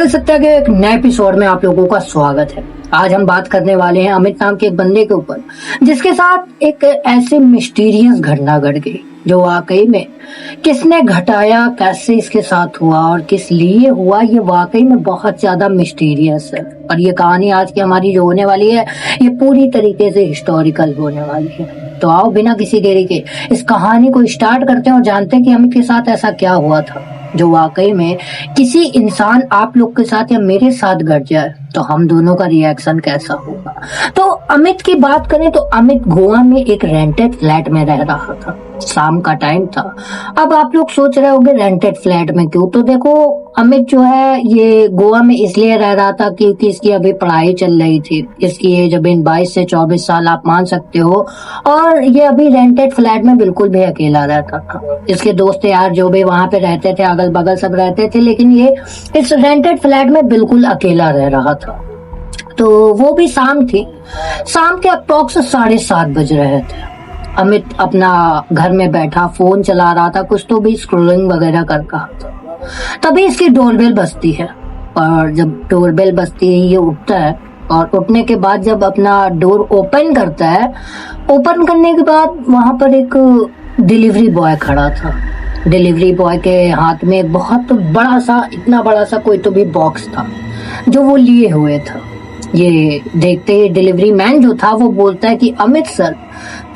सत्या के एक नए एपिसोड में आप लोगों का स्वागत है। आज हम बात करने वाले हैं अमित नाम के एक बंदे के ऊपर, जिसके साथ एक ऐसी मिस्टीरियस घटना घट गई जो वाकई में किसने घटाया, कैसे इसके साथ हुआ और किस लिए हुआ, ये वाकई में बहुत ज्यादा मिस्टीरियस है। और ये कहानी आज की हमारी जो होने वाली है ये पूरी तरीके से हिस्टोरिकल होने वाली है। तो आओ बिना किसी देरी के इस कहानी को स्टार्ट करते हैं और जानते हैं कि अमित के साथ ऐसा क्या हुआ था जो वाकई में किसी इंसान आप लोग के साथ या मेरे साथ घट जाए तो हम दोनों का रिएक्शन कैसा होगा। तो अमित की बात करें तो अमित गोवा में एक रेंटेड फ्लैट में रह रहा था। शाम का टाइम था। अब आप लोग सोच रहे होंगे रेंटेड फ्लैट में क्यों, तो देखो अमित जो है ये गोवा में इसलिए रह रहा था क्योंकि इसकी अभी पढ़ाई चल रही थी। इसकी एज अभी 22 से 24 साल आप मान सकते हो, और ये अभी रेंटेड फ्लैट में बिल्कुल भी अकेला रहता था। इसके दोस्त यार जो भी वहां पे रहते थे, अगल बगल सब रहते थे, लेकिन ये इस रेंटेड फ्लैट में बिल्कुल अकेला रह रहा था। तो वो भी शाम थी। शाम के अप्रॉक्स 7:30 बज रहे थे। अमित अपना घर में बैठा फोन चला रहा था, कुछ तो भी स्क्रोलिंग वगैरह कर रहा था। तभी इसकी डोरबेल बजती है, और जब डोरबेल बजती है ये उठता है, और उठने के बाद जब अपना डोर ओपन करता है, ओपन करने के बाद वहां पर एक डिलीवरी बॉय खड़ा था। डिलीवरी बॉय के हाथ में बहुत बड़ा सा, इतना बड़ा सा कोई तो भी बॉक्स था जो वो लिए हुए था। ये देखते ही डिलीवरी मैन जो था वो बोलता है कि अमित सर।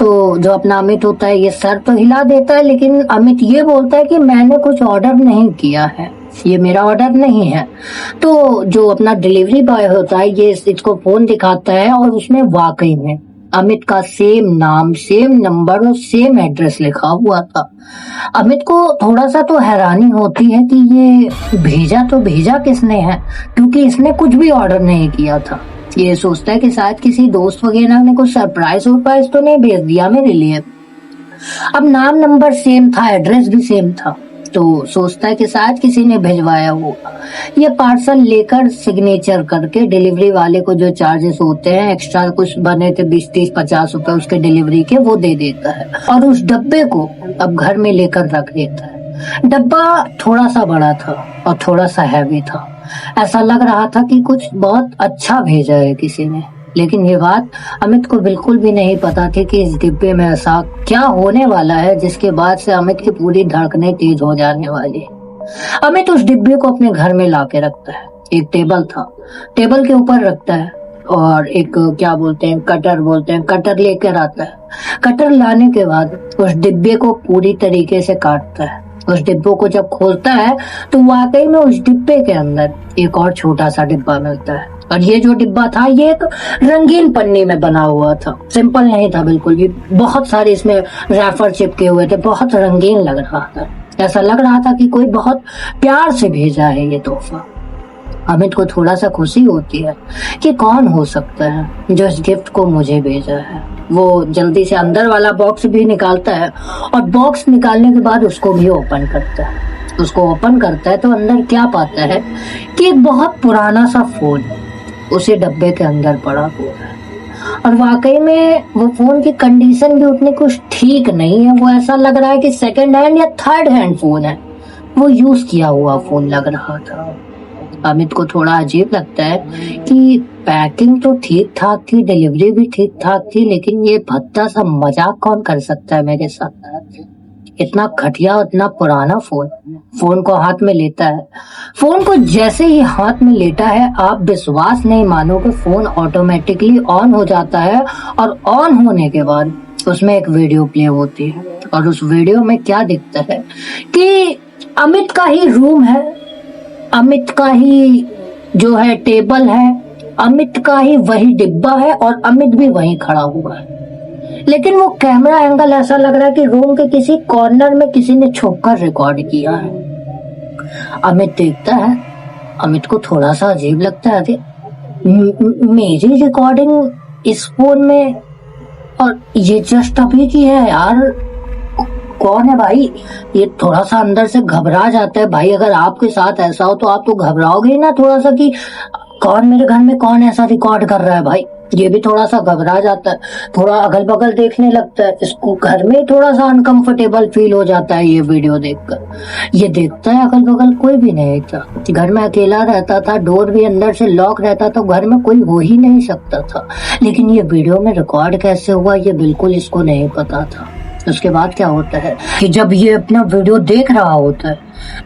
तो जो अपना अमित होता है ये सर तो हिला देता है, लेकिन अमित ये बोलता है कि मैंने कुछ ऑर्डर नहीं किया है, ये मेरा ऑर्डर नहीं है। तो जो अपना डिलीवरी बॉय होता है ये इसको फोन दिखाता है, और उसमें वाकई में अमित का सेम नाम, सेम नंबर और सेम एड्रेस लिखा हुआ था। अमित को थोड़ा सा तो हैरानी होती है कि ये भेजा किसने है, क्योंकि इसने कुछ भी ऑर्डर नहीं किया था। ये सोचता है कि शायद किसी दोस्त वगैरह ने कुछ सरप्राइज तो नहीं भेज दिया मेरे लिए। अब नाम नंबर सेम था, एड्रेस भी सेम था, तो सोचता है कि शायद किसी ने भिजवाया होगा। ये पार्सल लेकर सिग्नेचर करके डिलीवरी वाले को जो चार्जेस होते हैं एक्स्ट्रा कुछ बने थे 20, 30, 50 रुपए उसके डिलीवरी के, वो दे देता है और उस डब्बे को अब घर में लेकर रख देता है। डब्बा थोड़ा सा बड़ा था और थोड़ा सा हैवी था। ऐसा लग रहा था कि कुछ बहुत अच्छा भेजा है किसी ने, लेकिन ये बात अमित को बिल्कुल भी नहीं पता थी कि इस डिब्बे में ऐसा क्या होने वाला है जिसके बाद से अमित की पूरी धड़कनें तेज हो जाने वाली है। अमित उस डिब्बे को अपने घर में लाके रखता है। एक टेबल था, टेबल के ऊपर रखता है, और एक क्या बोलते हैं, कटर लेकर आता है। कटर लाने के बाद उस डिब्बे को पूरी तरीके से काटता है। उस डिब्बों को जब खोलता है तो वाकई में उस डिब्बे के अंदर एक और छोटा सा डिब्बा मिलता है, और ये जो डिब्बा था ये एक रंगीन पन्नी में बना हुआ था। सिंपल नहीं था बिल्कुल भी, बहुत सारे इसमें रैपर चिपके हुए थे, बहुत रंगीन लग रहा था। ऐसा लग रहा था कि कोई बहुत प्यार से भेजा है ये तोहफा। अमित को थोड़ा सा खुशी होती है कि कौन हो सकता है जो इस गिफ्ट को मुझे भेजा है। वो जल्दी से अंदर वाला बॉक्स भी निकालता है, और बॉक्स निकालने के बाद उसको भी ओपन करता है। उसको ओपन करता है तो अंदर क्या पाता है कि एक बहुत पुराना सा फोन उसी डब्बे के अंदर पड़ा हुआ है। और वाकई में वो फोन की कंडीशन भी उतनी कुछ ठीक नहीं है। वो ऐसा लग रहा है कि सेकंड हैंड या थर्ड हैंड फोन है, वो यूज किया हुआ फोन लग रहा था। अमित को थोड़ा अजीब लगता है कि पैकिंग तो ठीक ठाक थी, डिलीवरी भी ठीक ठाक थी, लेकिन ये भद्दा सा मजाक कौन कर सकता है मेरे साथ। इतना घटिया, इतना पुराना फोन को हाथ में लेता है। फोन को जैसे ही हाथ में लेता है आप विश्वास नहीं मानोगे, फोन ऑटोमेटिकली ऑन हो जाता है, और ऑन होने के बाद उसमें एक वीडियो प्ले होती है। और उस वीडियो में क्या दिखता है कि अमित का ही रूम है, अमित का ही जो है टेबल है, अमित का ही वही डिब्बा है, और अमित भी वहीं खड़ा हुआ है। लेकिन वो कैमरा एंगल ऐसा लग रहा है कि रूम के किसी कॉर्नर में किसी ने छुपकर रिकॉर्ड किया है। अमित देखता है, अमित को थोड़ा सा अजीब लगता है, अरे मेरी रिकॉर्डिंग इस फोन में, और ये जस्ट अभी की है यार, कौन है भाई। ये थोड़ा सा अंदर से घबरा जाता है। भाई अगर आपके साथ ऐसा हो तो आप तो घबराओगे ना थोड़ा सा कि कौन मेरे घर में कौन ऐसा रिकॉर्ड कर रहा है भाई। ये भी थोड़ा सा घबरा जाता है, थोड़ा अगल बगल देखने लगता है, इसको घर में थोड़ा सा अनकंफर्टेबल फील हो जाता है ये वीडियो देखकर। ये देखता है अगल बगल कोई भी नहीं था, घर में अकेला रहता था, डोर भी अंदर से लॉक रहता था, घर में कोई हो ही नहीं सकता था। लेकिन ये वीडियो में रिकॉर्ड कैसे हुआ ये बिल्कुल इसको नहीं पता था। उसके बाद क्या होता है कि जब ये अपना वीडियो देख रहा होता है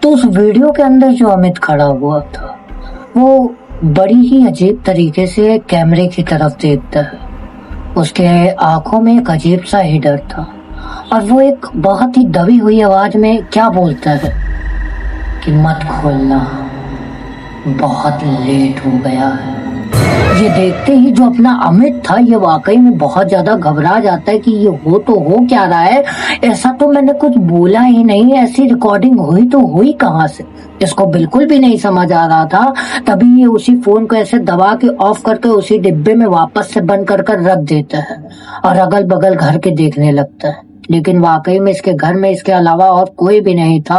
तो उस वीडियो के अंदर जो अमित खड़ा हुआ था वो बड़ी ही अजीब तरीके से कैमरे की तरफ देखता है। उसके आंखों में एक अजीब सा ही डर था और वो एक बहुत ही दबी हुई आवाज में क्या बोलता है कि मत खोलना, बहुत लेट हो गया है। ये देखते ही जो अपना अमित था ये वाकई में बहुत ज्यादा घबरा जाता है कि ये हो तो हो क्या रहा है, ऐसा तो मैंने कुछ बोला ही नहीं, ऐसी रिकॉर्डिंग हुई तो हुई कहाँ से। इसको बिल्कुल भी नहीं समझ आ रहा था। तभी ये उसी फोन को ऐसे दबा के ऑफ करके उसी डिब्बे में वापस से बंद कर कर रख देता है और अगल बगल घर के देखने लगता है। लेकिन वाकई में इसके घर में इसके अलावा और कोई भी नहीं था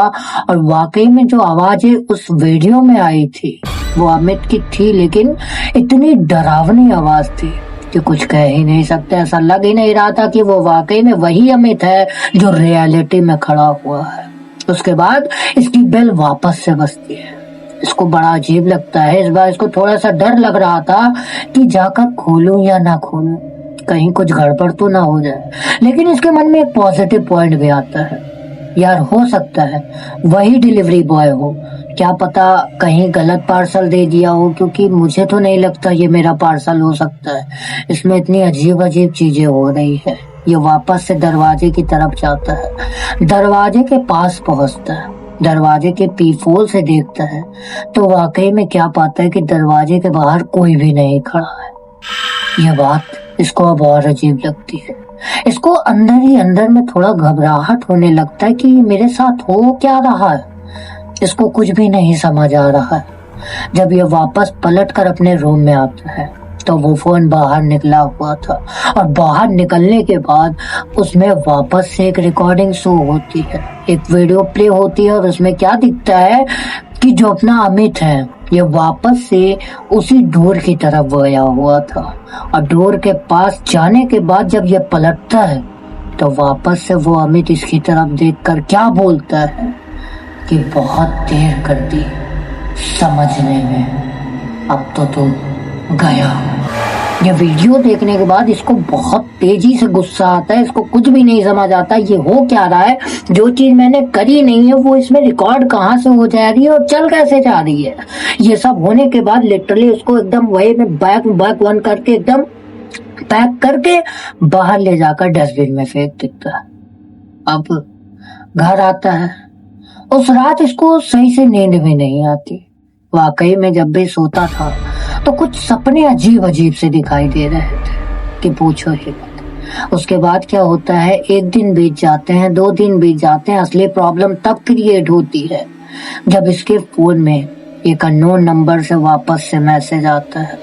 और वाकई में जो आवाजें उस वीडियो में आई थी वो अमित की थी, लेकिन इतनी डरावनी आवाज थी कि कुछ कह ही नहीं सकते। ऐसा लग ही नहीं रहा था कि वो वाकई में वही अमित है जो रियलिटी में खड़ा हुआ है। उसके बाद इसकी बेल वापस से बजती है। इसको बड़ा अजीब लगता है। इस बार इसको थोड़ा सा डर लग रहा था कि जाकर खोलूं या ना खोलूं, कहीं कुछ गड़बड़ तो ना हो जाए। लेकिन इसके मन में एक पॉजिटिव पॉइंट भी आता है, यार हो सकता है वही डिलीवरी बॉय हो, क्या पता कहीं गलत पार्सल दे दिया हो, क्योंकि मुझे तो नहीं लगता ये मेरा पार्सल हो सकता है। इसमें इतनी अजीब अजीब चीजें हो रही है। ये वापस से दरवाजे की तरफ जाता है, दरवाजे के पास पहुंचता है, दरवाजे के पीफोल से देखता है तो वाकई में क्या पाता है कि दरवाजे के बाहर कोई भी नहीं खड़ा है। यह बात इसको अब और अजीब लगती है। इसको अंदर ही अंदर में थोड़ा घबराहट होने लगता है कि मेरे साथ हो क्या रहा है। इसको कुछ भी नहीं समझ आ रहा है। जब ये वापस पलट कर अपने रूम में आता है तो वो फोन बाहर निकला हुआ था और बाहर निकलने के बाद उसमें वापस से एक रिकॉर्डिंग शो होती है, एक वीडियो प्ले होती है और उसमें क्या दिखता है कि जो अपना अमित है ये वापस से उसी डोर की तरफ गया हुआ था और डोर के पास जाने के बाद जब ये पलटता है तो वापस से वो अमित इसकी तरफ देखकर क्या बोलता है कि बहुत देर कर दी समझने में, अब तो तुम गया। ये वीडियो देखने के बाद इसको बहुत तेजी से गुस्सा आता है। इसको कुछ भी नहीं समझ आता ये हो क्या रहा है, जो चीज मैंने करी नहीं है वो इसमें रिकॉर्ड कहाँ से हो जा रही है और चल कैसे जा रही है। ये सब होने के बाद लिटरली उसको एकदम वही में बैग वन करके एकदम पैक करके बाहर ले जाकर डस्टबिन में फेंक देता है। अब घर आता है। उस रात इसको सही से नींद भी नहीं आती। वाकई में जब भी सोता था तो कुछ सपने अजीब अजीब से दिखाई दे रहे थे कि पूछो ही मत। उसके बाद क्या होता है, एक दिन बीत जाते हैं, 2 दिन बीत जाते हैं। असली प्रॉब्लम तब क्रिएट होती है जब इसके फोन में एक अननोन नंबर से वापस से मैसेज आता है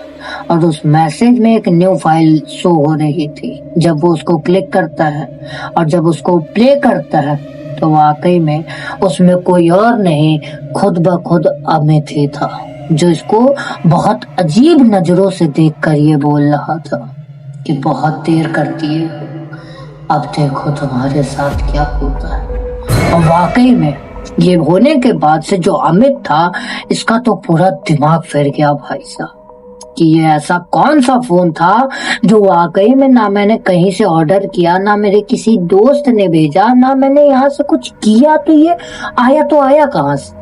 और उस मैसेज में एक न्यू फाइल शो हो रही थी। जब वो उसको क्लिक करता है और जब उसको प्ले करता है तो वाकई में उसमें कोई और नहीं, खुद ब खुद अमित ही था, जो इसको बहुत अजीब नजरों से देखकर ये बोल रहा था कि बहुत देर करती है, अब देखो तुम्हारे साथ क्या होता है। और वाकई में ये होने के बाद से जो अमित था इसका तो पूरा दिमाग फिर गया भाई साहब कि ये ऐसा कौन सा फोन था जो वाकई में ना मैंने कहीं से ऑर्डर किया, ना मेरे किसी दोस्त ने भेजा, ना मैंने यहाँ से कुछ किया, तो ये आया कहाँ से।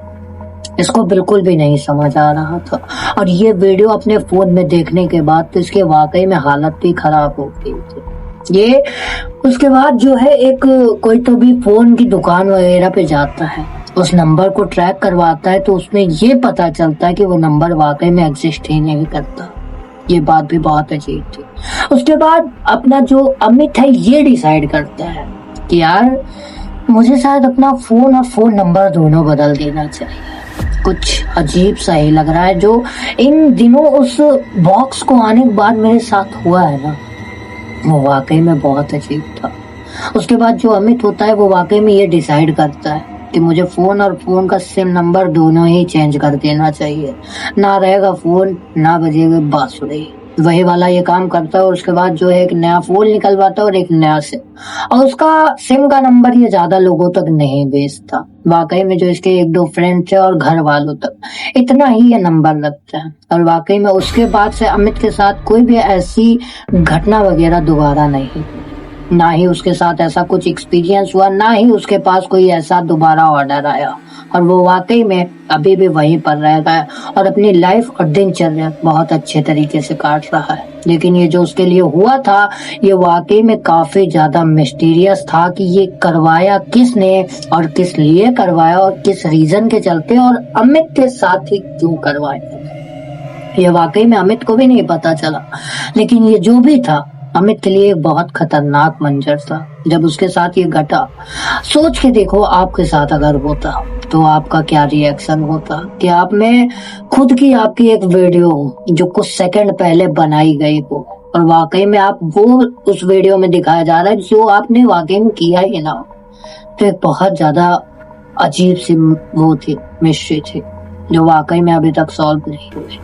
इसको बिल्कुल भी नहीं समझ आ रहा था। और ये वीडियो अपने फोन में देखने के बाद तो इसके वाकई में हालत भी खराब हो गई थी। ये उसके बाद जो है एक कोई तो भी फोन की दुकान वगैरह पे जाता है, उस नंबर को ट्रैक करवाता है तो उसमें ये पता चलता है कि वो नंबर वाकई में एग्जिस्ट ही नहीं करता। ये बात भी बहुत अजीब थी। उसके बाद अपना जो अमित है ये डिसाइड करता है कि यार मुझे शायद अपना फोन और फोन नंबर दोनों बदल देना चाहिए। कुछ अजीब सा ही लग रहा है जो इन दिनों उस बॉक्स को आने के बाद मेरे साथ हुआ है ना, वो वाकई में बहुत अजीब था। उसके बाद जो अमित होता है वो वाकई में ये डिसाइड करता है कि मुझे फोन और फोन का सिम नंबर दोनों ही चेंज कर देना चाहिए, ना रहेगा फोन ना बजेगा बांसुरी। वही वाला ये काम करता है और उसके बाद जो है एक नया फोन निकलवाता है और एक नया सिम, और उसका सिम का नंबर ये ज्यादा लोगों तक नहीं भेजता। वाकई में जो इसके एक दो फ्रेंड थे और घर वालों तक इतना ही ये नंबर लगता है। और वाकई में उसके बाद से अमित के साथ कोई भी ऐसी घटना वगैरह दोबारा नहीं हुई, ना ही उसके साथ ऐसा कुछ एक्सपीरियंस हुआ, ना ही उसके पास कोई ऐसा दोबारा ऑर्डर आया। और वो वाकई में अभी भी वहीं पर रहता है और अपनी लाइफ और दिनचर्या बहुत अच्छे तरीके से काट रहा है। लेकिन ये जो उसके लिए हुआ था ये वाकई में काफी ज्यादा मिस्टीरियस था कि ये करवाया किसने और किस लिए करवाया और किस रीजन के चलते और अमित के साथ ही क्यों करवाया। ये वाकई में अमित को भी नहीं पता चला। लेकिन ये जो भी था अमित के लिए एक बहुत खतरनाक मंजर था जब उसके साथ ये घटा। सोच के देखो आपके साथ अगर होता तो आपका क्या रिएक्शन होता कि आप में खुद की आपकी एक वीडियो हो जो कुछ सेकंड पहले बनाई गई हो और वाकई में आप वो उस वीडियो में दिखाया जा रहा है जो आपने वाकई में किया ही ना हो। तो एक बहुत ज्यादा अजीब सी वो थी, मिस्ट्री थी जो वाकई में अभी तक सॉल्व नहीं हुई।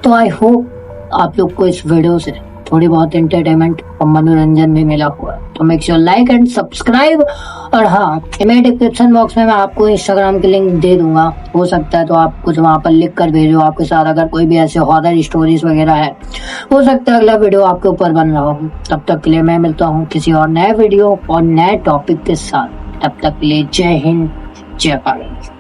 तो आई होप आप लोग को इस वीडियो से थोड़ी बहुत एंटरटेनमेंट और मनोरंजन भी मिला हुआ। तो make sure like and subscribe. और हाँ, मेरे डिस्क्रिप्शन बॉक्स में मैं आपको इंस्टाग्राम की लिंक दे दूंगा, हो सकता है तो आप कुछ वहां पर लिख कर भेजो आपके साथ अगर कोई भी ऐसे हॉरर स्टोरीज वगैरह है, हो सकता है अगला वीडियो आपके ऊपर बन रहा हो। तब तक के लिए मैं मिलता हूँ किसी और नए वीडियो और नए टॉपिक के साथ। तब तक के लिए जय हिंद, जय भारत।